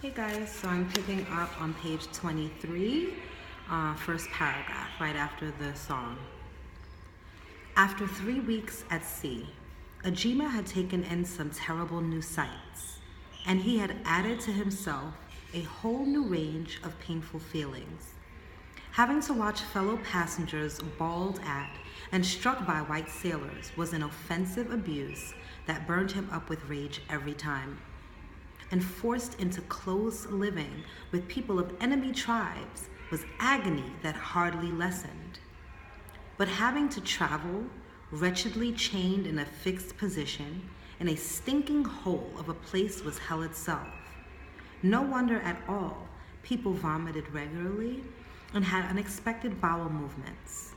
Hey guys, so I'm picking up on page 23, first paragraph, right after the song. After 3 weeks at sea, Ajeemah had taken in some terrible new sights, and he had added to himself a whole new range of painful feelings. Having to watch fellow passengers bawled at and struck by white sailors was an offensive abuse that burned him up with rage every time. And forced into close living with people of enemy tribes was agony that hardly lessened. But having to travel, wretchedly chained in a fixed position, in a stinking hole of a place was hell itself. No wonder at all people vomited regularly and had unexpected bowel movements.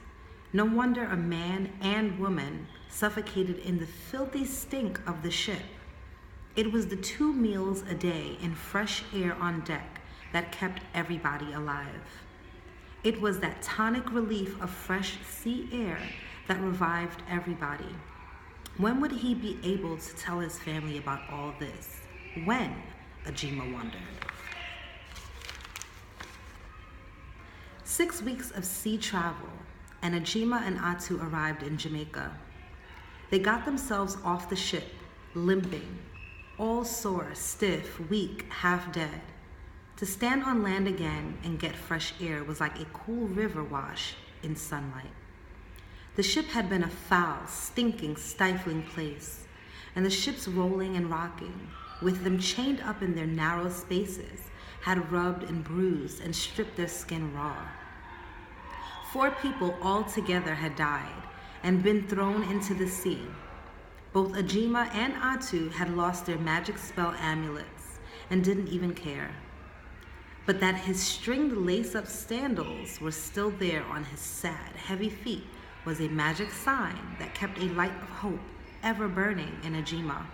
No wonder a man and woman suffocated in the filthy stink of the ship. It was the 2 meals a day in fresh air on deck that kept everybody alive. It was that tonic relief of fresh sea air that revived everybody. When would he be able to tell his family about all this? When? Ajeemah wondered. 6 weeks of sea travel, and Ajeemah and Atu arrived in Jamaica. They got themselves off the ship, limping, all sore, stiff, weak, half dead. To stand on land again and get fresh air was like a cool river wash in sunlight. The ship had been a foul, stinking, stifling place, and the ships rolling and rocking, with them chained up in their narrow spaces, had rubbed and bruised and stripped their skin raw. 4 people altogether had died and been thrown into the sea. Both Ajeemah and Atu had lost their magic spell amulets and didn't even care. But that his stringed lace-up sandals were still there on his sad, heavy feet was a magic sign that kept a light of hope ever burning in Ajeemah.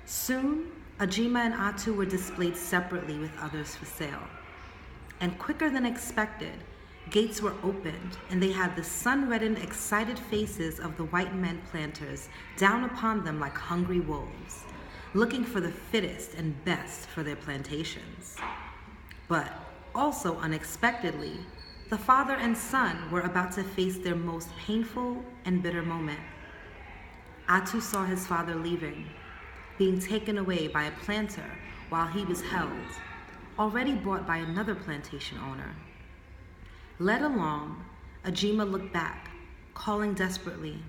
Soon, Ajeemah and Atu were displayed separately with others for sale. And quicker than expected, gates were opened, and they had the sun-reddened, excited faces of the white men planters down upon them like hungry wolves, looking for the fittest and best for their plantations. But also unexpectedly, the father and son were about to face their most painful and bitter moment. Atu saw his father leaving, being taken away by a planter while he was held, already bought by another plantation owner. Led along, Ajeemah looked back, calling desperately,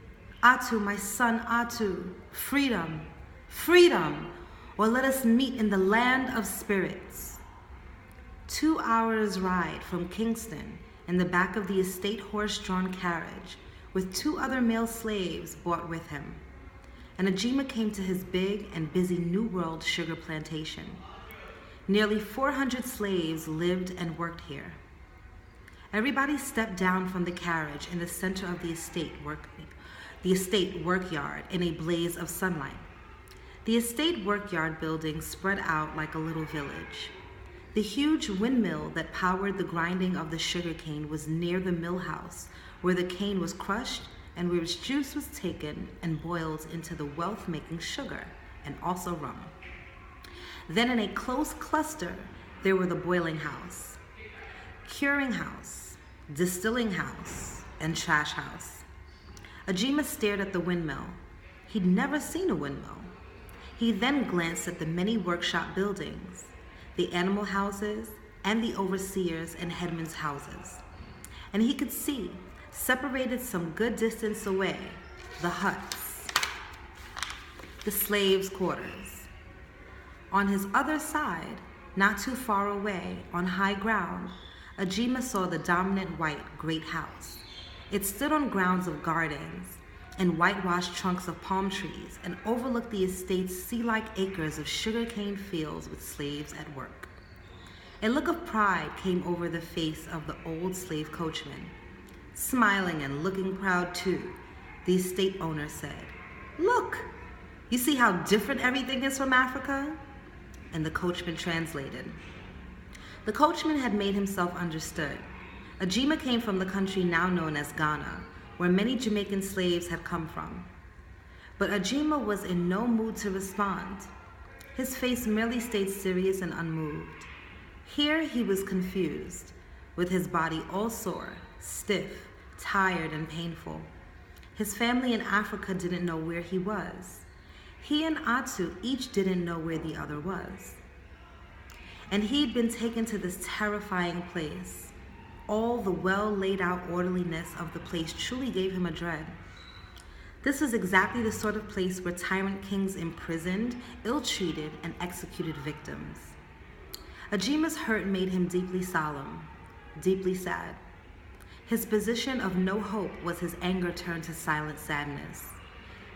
"Atu, my son Atu, freedom, freedom, or let us meet in the land of spirits." 2 hours' ride from Kingston in the back of the estate horse-drawn carriage, with 2 other male slaves bought with him. And Ajeemah came to his big and busy New World sugar plantation. Nearly 400 slaves lived and worked here. Everybody stepped down from the carriage in the center of the estate workyard in a blaze of sunlight. The estate workyard building spread out like a little village. The huge windmill that powered the grinding of the sugar cane was near the mill house, where the cane was crushed and where its juice was taken and boiled into the wealth-making sugar and also rum. Then in a close cluster, there were the boiling house, curing house, distilling house, and trash house. Ajeemah stared at the windmill. He'd never seen a windmill. He then glanced at the many workshop buildings, the animal houses, and the overseers' and headmen's houses. And he could see, separated some good distance away, the huts, the slaves' quarters. On his other side, not too far away, on high ground, Ajeemah saw the dominant white great house. It stood on grounds of gardens and whitewashed trunks of palm trees and overlooked the estate's sea-like acres of sugarcane fields with slaves at work. A look of pride came over the face of the old slave coachman. Smiling and looking proud too, the estate owner said, "Look, you see how different everything is from Africa?" And the coachman translated. The coachman had made himself understood. Ajeemah came from the country now known as Ghana, where many Jamaican slaves had come from. But Ajeemah was in no mood to respond. His face merely stayed serious and unmoved. Here he was confused, with his body all sore, stiff, tired, and painful. His family in Africa didn't know where he was. He and Atu each didn't know where the other was. And he'd been taken to this terrifying place. All the well-laid-out orderliness of the place truly gave him a dread. This was exactly the sort of place where tyrant kings imprisoned, ill-treated, and executed victims. Ajeemah's hurt made him deeply solemn, deeply sad. His position of no hope was his anger turned to silent sadness.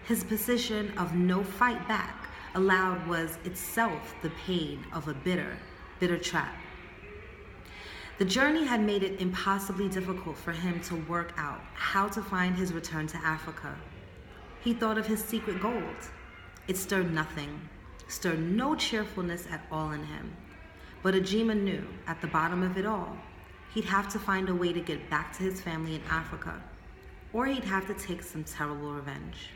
His position of no fight back aloud was itself the pain of a bitter, bitter trap. The journey had made it impossibly difficult for him to work out how to find his return to Africa. He thought of his secret gold. It stirred nothing, stirred no cheerfulness at all in him. But Ajeemah knew, at the bottom of it all, he'd have to find a way to get back to his family in Africa, or he'd have to take some terrible revenge.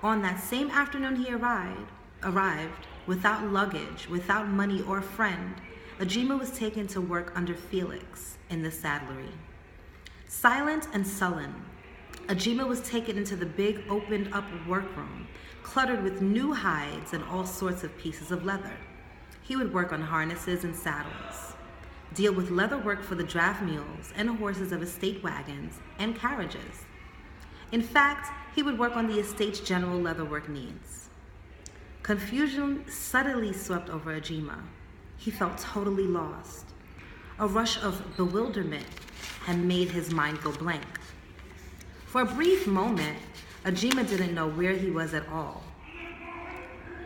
On that same afternoon he arrived without luggage, without money or friend. Ajeemah was taken to work under Felix in the saddlery. Silent and sullen, Ajeemah was taken into the big opened-up workroom, cluttered with new hides and all sorts of pieces of leather. He would work on harnesses and saddles, deal with leather work for the draft mules and horses of estate wagons and carriages. In fact, he would work on the estate's general leatherwork needs. Confusion suddenly swept over Ajeemah. He felt totally lost. A rush of bewilderment had made his mind go blank. For a brief moment, Ajeemah didn't know where he was at all.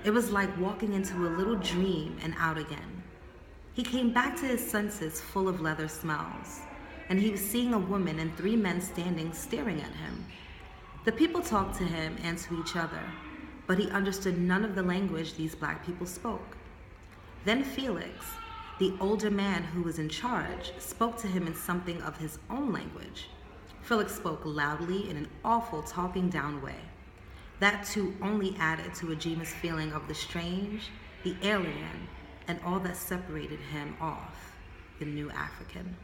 It was like walking into a little dream and out again. He came back to his senses full of leather smells, and he was seeing a woman and 3 men standing staring at him. The people talked to him and to each other, but he understood none of the language these black people spoke. Then Felix, the older man who was in charge, spoke to him in something of his own language. Felix spoke loudly in an awful talking down way. That too only added to Ajeemah's feeling of the strange, the alien, and all that separated him off the new African.